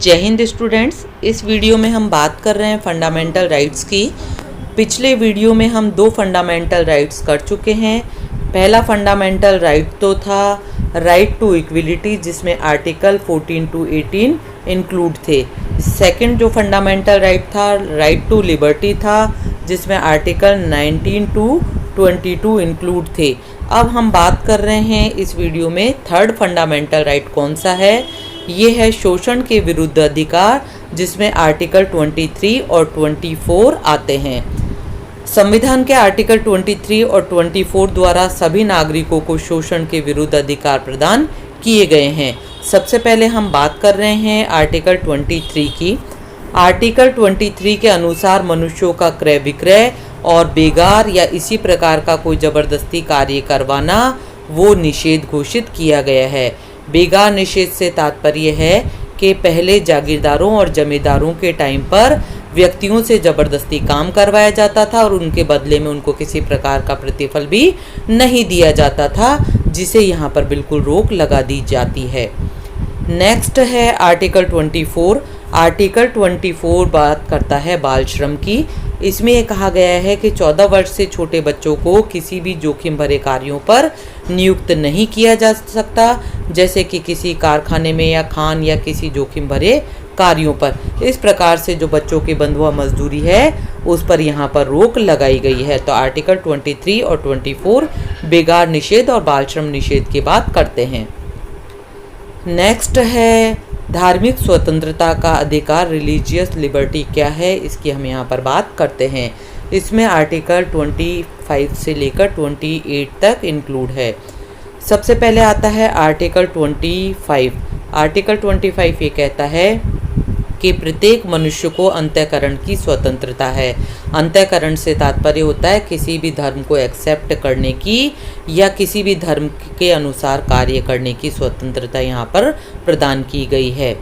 जय हिंद स्टूडेंट्स। इस वीडियो में हम बात कर रहे हैं फंडामेंटल राइट्स की। पिछले वीडियो में हम दो फंडामेंटल राइट्स कर चुके हैं। पहला फंडामेंटल राइट तो था राइट टू इक्वलिटी, जिसमें आर्टिकल 14 टू 18 इंक्लूड थे। सेकंड जो फंडामेंटल राइट था राइट टू लिबर्टी था, जिसमें आर्टिकल 19 टू 22 इंक्लूड थे। अब हम बात कर रहे हैं इस वीडियो में थर्ड फंडामेंटल राइट कौन सा है। ये है शोषण के विरुद्ध अधिकार, जिसमें आर्टिकल 23 और 24 आते हैं। संविधान के आर्टिकल 23 और 24 द्वारा सभी नागरिकों को शोषण के विरुद्ध अधिकार प्रदान किए गए हैं। सबसे पहले हम बात कर रहे हैं आर्टिकल 23 की। आर्टिकल 23 के अनुसार मनुष्यों का क्रय विक्रय और बेगार या इसी प्रकार का कोई जबरदस्ती कार्य करवाना वो निषेध घोषित किया गया है। बेगार निषेध से तात्पर्य है कि पहले जागीरदारों और जमींदारों के टाइम पर व्यक्तियों से ज़बरदस्ती काम करवाया जाता था और उनके बदले में उनको किसी प्रकार का प्रतिफल भी नहीं दिया जाता था, जिसे यहाँ पर बिल्कुल रोक लगा दी जाती है। नेक्स्ट है आर्टिकल 24। आर्टिकल 24 बात करता है बाल श्रम की। इसमें यह कहा गया है कि 14 वर्ष से छोटे बच्चों को किसी भी जोखिम भरे कार्यों पर नियुक्त नहीं किया जा सकता, जैसे कि किसी कारखाने में या खान या किसी जोखिम भरे कार्यों पर। इस प्रकार से जो बच्चों की बंधुआ मजदूरी है उस पर यहाँ पर रोक लगाई गई है। तो आर्टिकल 23 और 24 बेगार निषेध और बाल श्रम निषेध की बात करते हैं। नेक्स्ट है धार्मिक स्वतंत्रता का अधिकार, रिलीजियस लिबर्टी क्या है, इसकी हम यहाँ पर बात करते हैं। इसमें आर्टिकल 25 से लेकर 28 तक इंक्लूड है। सबसे पहले आता है आर्टिकल 25। आर्टिकल 25 ये कहता है कि प्रत्येक मनुष्य को अंतःकरण की स्वतंत्रता है। अंतःकरण से तात्पर्य होता है किसी भी धर्म को एक्सेप्ट करने की या किसी भी धर्म के अनुसार कार्य करने की स्वतंत्रता यहाँ पर प्रदान की गई है।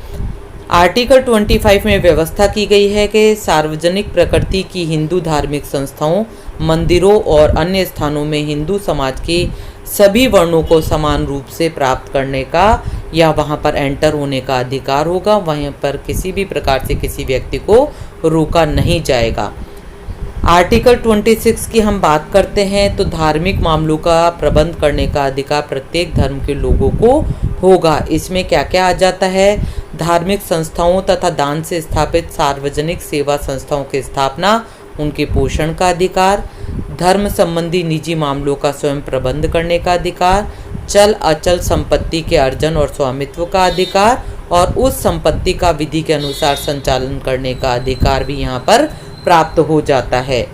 आर्टिकल 25 में व्यवस्था की गई है कि सार्वजनिक प्रकृति की हिंदू धार्मिक संस्थाओं, मंदिरों और अन्य स्थानों में हिंदू समाज के सभी वर्णों को समान रूप से प्राप्त करने का या वहां पर एंटर होने का अधिकार होगा। वहीं पर किसी भी प्रकार से किसी व्यक्ति को रोका नहीं जाएगा। आर्टिकल 26 की हम बात करते हैं तो धार्मिक मामलों का प्रबंध करने का अधिकार प्रत्येक धर्म के लोगों को होगा। इसमें क्या क्या आ जाता है? धार्मिक संस्थाओं तथा दान से स्थापित सार्वजनिक सेवा संस्थाओं की स्थापना, उनके पोषण का अधिकार, धर्म संबंधी निजी मामलों का स्वयं प्रबंध करने का अधिकार, चल अचल संपत्ति के अर्जन और स्वामित्व का अधिकार और उस संपत्ति का विधि के अनुसार संचालन करने का अधिकार भी यहाँ पर प्राप्त हो जाता है।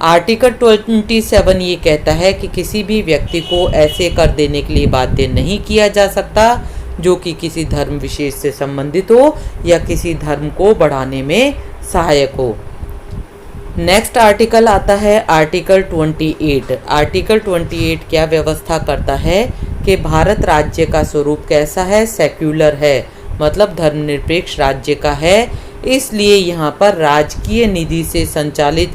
आर्टिकल 27 ये कहता है कि किसी भी व्यक्ति को ऐसे कर देने के लिए बाध्य नहीं किया जा सकता जो कि किसी धर्म विशेष से संबंधित हो या किसी धर्म को बढ़ाने में सहायक हो। नेक्स्ट आर्टिकल आता है आर्टिकल 28। आर्टिकल 28 क्या व्यवस्था करता है कि भारत राज्य का स्वरूप कैसा है? सेक्युलर है, मतलब धर्मनिरपेक्ष राज्य का है। इसलिए यहाँ पर राजकीय निधि से संचालित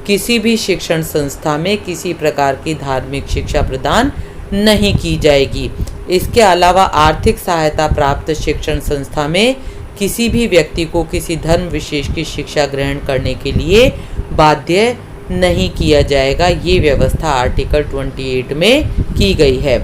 किसी भी शिक्षण संस्था में किसी प्रकार की धार्मिक शिक्षा प्रदान नहीं की जाएगी। इसके अलावा आर्थिक सहायता प्राप्त शिक्षण संस्था में किसी भी व्यक्ति को किसी धर्म विशेष की शिक्षा ग्रहण करने के लिए बाध्य नहीं किया जाएगा। ये व्यवस्था आर्टिकल 28 में की गई है।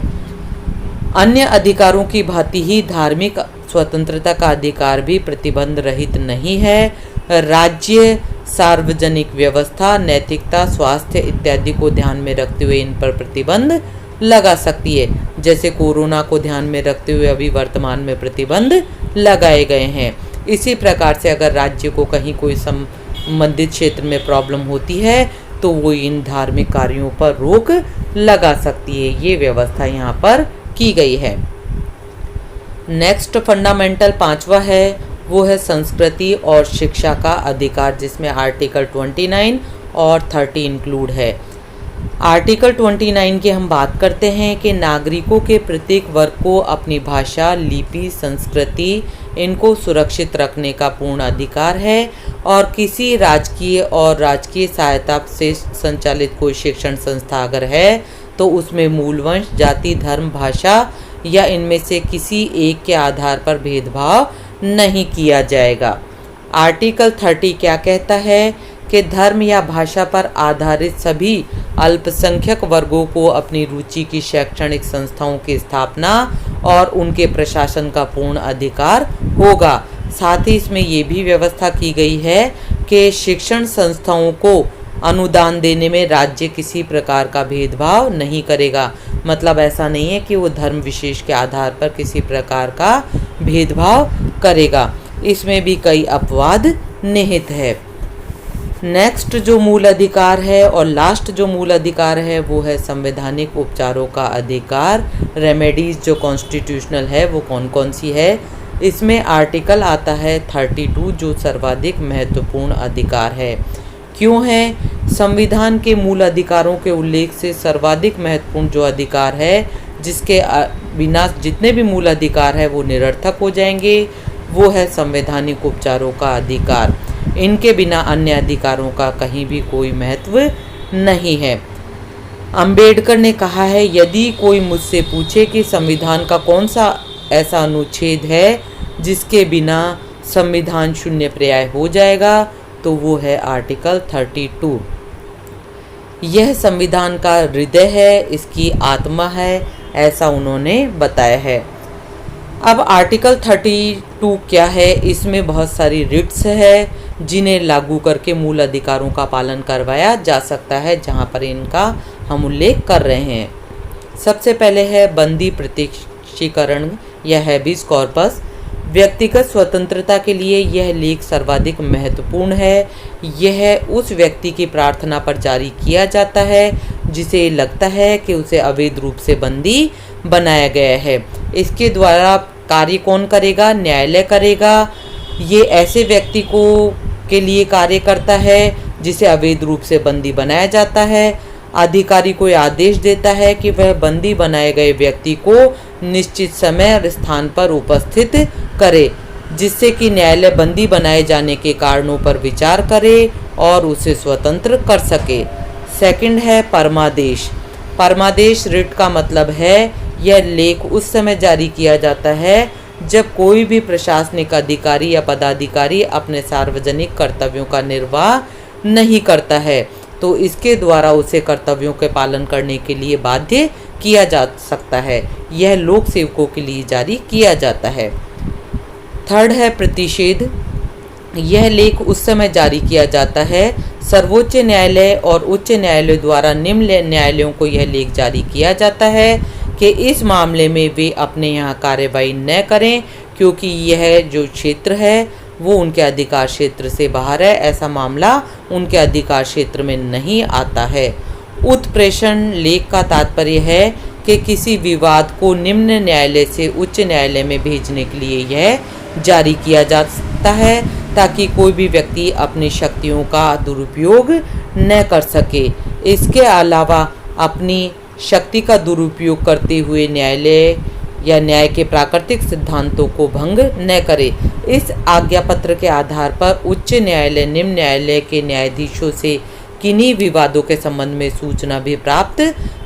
अन्य अधिकारों की भांति ही धार्मिक स्वतंत्रता का अधिकार भी प्रतिबंध रहित नहीं है। राज्य सार्वजनिक व्यवस्था, नैतिकता, स्वास्थ्य इत्यादि को ध्यान में रखते हुए इन पर प्रतिबंध लगा सकती है। जैसे कोरोना को ध्यान में रखते हुए अभी वर्तमान में प्रतिबंध लगाए गए हैं। इसी प्रकार से अगर राज्य को कहीं कोई संबंधित क्षेत्र में प्रॉब्लम होती है तो वो इन धार्मिक कार्यों पर रोक लगा सकती है। ये व्यवस्था यहाँ पर की गई है। नेक्स्ट फंडामेंटल 5वां है, वो है संस्कृति और शिक्षा का अधिकार, जिसमें आर्टिकल 29 और 30 इंक्लूड है। आर्टिकल 29 की हम बात करते हैं कि नागरिकों के प्रत्येक वर्ग को अपनी भाषा, लिपि, संस्कृति इनको सुरक्षित रखने का पूर्ण अधिकार है और किसी राजकीय और राजकीय सहायता से संचालित कोई शिक्षण संस्था अगर है तो उसमें मूल वंश, जाति, धर्म, भाषा या इनमें से किसी एक के आधार पर भेदभाव नहीं किया जाएगा। आर्टिकल 30 क्या कहता है कि धर्म या भाषा पर आधारित सभी अल्पसंख्यक वर्गों को अपनी रुचि की शैक्षणिक संस्थाओं की स्थापना और उनके प्रशासन का पूर्ण अधिकार होगा। साथ ही इसमें ये भी व्यवस्था की गई है कि शिक्षण संस्थाओं को अनुदान देने में राज्य किसी प्रकार का भेदभाव नहीं करेगा। मतलब ऐसा नहीं है कि वो धर्म विशेष के आधार पर किसी प्रकार का भेदभाव करेगा। इसमें भी कई अपवाद निहित है। नेक्स्ट जो मूल अधिकार है और लास्ट जो मूल अधिकार है वो है संवैधानिक उपचारों का अधिकार। रेमेडीज जो कॉन्स्टिट्यूशनल है वो कौन कौन सी है? इसमें आर्टिकल आता है 32 जो सर्वाधिक महत्वपूर्ण अधिकार है। क्यों है? संविधान के मूल अधिकारों के उल्लेख से सर्वाधिक महत्वपूर्ण जो अधिकार है, जिसके बिना जितने भी मूल अधिकार है वो निरर्थक हो जाएंगे, वो है संवैधानिक उपचारों का अधिकार। इनके बिना अन्य अधिकारों का कहीं भी कोई महत्व नहीं है। अंबेडकर ने कहा है, यदि कोई मुझसे पूछे कि संविधान का कौन सा ऐसा अनुच्छेद है जिसके बिना संविधान शून्य पर्याय हो जाएगा, तो वो है आर्टिकल 32। यह संविधान का हृदय है, इसकी आत्मा है, ऐसा उन्होंने बताया है। अब आर्टिकल 32 क्या है? इसमें बहुत सारी रिट्स है जिन्हें लागू करके मूल अधिकारों का पालन करवाया जा सकता है, जहां पर इनका हम उल्लेख कर रहे हैं। सबसे पहले है बंदी प्रत्यक्षीकरण या हैबिस कॉर्पस। व्यक्तिगत स्वतंत्रता के लिए यह लेख सर्वाधिक महत्वपूर्ण है। यह उस व्यक्ति की प्रार्थना पर जारी किया जाता है जिसे लगता है कि उसे अवैध रूप से बंदी बनाया गया है। इसके द्वारा कार्य कौन करेगा? न्यायालय करेगा। ये ऐसे व्यक्ति को के लिए कार्य करता है जिसे अवैध रूप से बंदी बनाया जाता है। अधिकारी को आदेश देता है कि वह बंदी बनाए गए व्यक्ति को निश्चित समय और स्थान पर उपस्थित करे, जिससे कि न्यायालय बंदी बनाए जाने के कारणों पर विचार करे और उसे स्वतंत्र कर सके। सेकंड है परमादेश। परमादेश रिट का मतलब है यह लेख उस समय जारी किया जाता है जब कोई भी प्रशासनिक अधिकारी या पदाधिकारी अपने सार्वजनिक कर्तव्यों का निर्वाह नहीं करता है, तो इसके द्वारा उसे कर्तव्यों के पालन करने के लिए बाध्य किया जा सकता है। यह लोक सेवकों के लिए जारी किया जाता है। थर्ड है प्रतिषेध। यह लेख उस समय जारी किया जाता है सर्वोच्च न्यायालय और उच्च न्यायालय द्वारा निम्न न्यायालयों को यह लेख जारी किया जाता है कि इस मामले में वे अपने यहाँ कार्रवाई न करें, क्योंकि यह जो क्षेत्र है वो उनके अधिकार क्षेत्र से बाहर है, ऐसा मामला उनके अधिकार क्षेत्र में नहीं आता है। उत्प्रेषण लेख का तात्पर्य है कि किसी विवाद को निम्न न्यायालय से उच्च न्यायालय में भेजने के लिए यह जारी किया जाता है, ताकि कोई भी व्यक्ति अपनी शक्तियों का दुरुपयोग न कर सके। इसके अलावा अपनी शक्ति का दुरुपयोग करते हुए न्यायालय या न्याय के प्राकृतिक सिद्धांतों को भंग न करे। इस आज्ञा पत्र के आधार पर उच्च न्यायालय निम्न न्यायालय के न्यायाधीशों से किन्हीं विवादों के संबंध में सूचना भी प्राप्त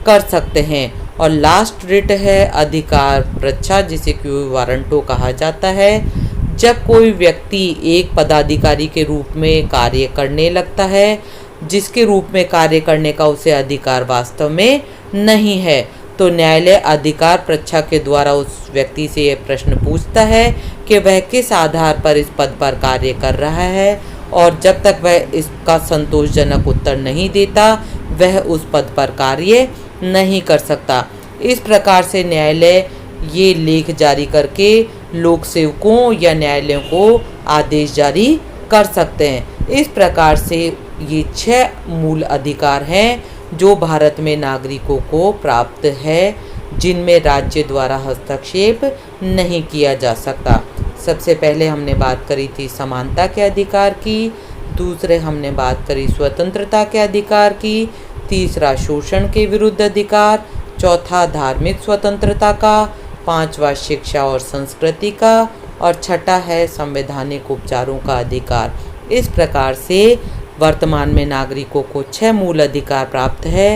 कर सकते हैं। और लास्ट रिट है अधिकार प्रच्छा, जिसे क्यू वारंटो कहा जाता है। जब कोई व्यक्ति एक पदाधिकारी के रूप में कार्य करने लगता है जिसके रूप में कार्य करने का उसे अधिकार वास्तव में नहीं है, तो न्यायालय अधिकार प्रच्छा के द्वारा उस व्यक्ति से यह प्रश्न पूछता है कि वह किस आधार पर इस पद पर कार्य कर रहा है, और जब तक वह इसका संतोषजनक उत्तर नहीं देता वह उस पद पर कार्य नहीं कर सकता। इस प्रकार से न्यायालय ये लेख जारी करके लोक सेवकों या न्यायालयों को आदेश जारी कर सकते हैं। इस प्रकार से ये 6 मूल अधिकार हैं जो भारत में नागरिकों को प्राप्त है, जिनमें राज्य द्वारा हस्तक्षेप नहीं किया जा सकता। सबसे पहले हमने बात करी थी समानता के अधिकार की, दूसरे हमने बात करी स्वतंत्रता के अधिकार की, तीसरा शोषण के विरुद्ध अधिकार, चौथा धार्मिक स्वतंत्रता का, पांचवा शिक्षा और संस्कृति का, और छठा है संवैधानिक उपचारों का अधिकार। इस प्रकार से वर्तमान में नागरिकों को 6 मूल अधिकार प्राप्त है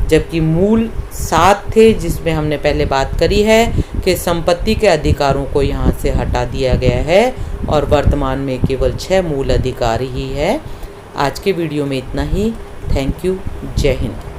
जबकि मूल 7 थे, जिसमें हमने पहले बात करी है कि संपत्ति के अधिकारों को यहाँ से हटा दिया गया है और वर्तमान में केवल 6 मूल अधिकार ही है। आज के वीडियो में इतना ही। Thank you. जय हिंद।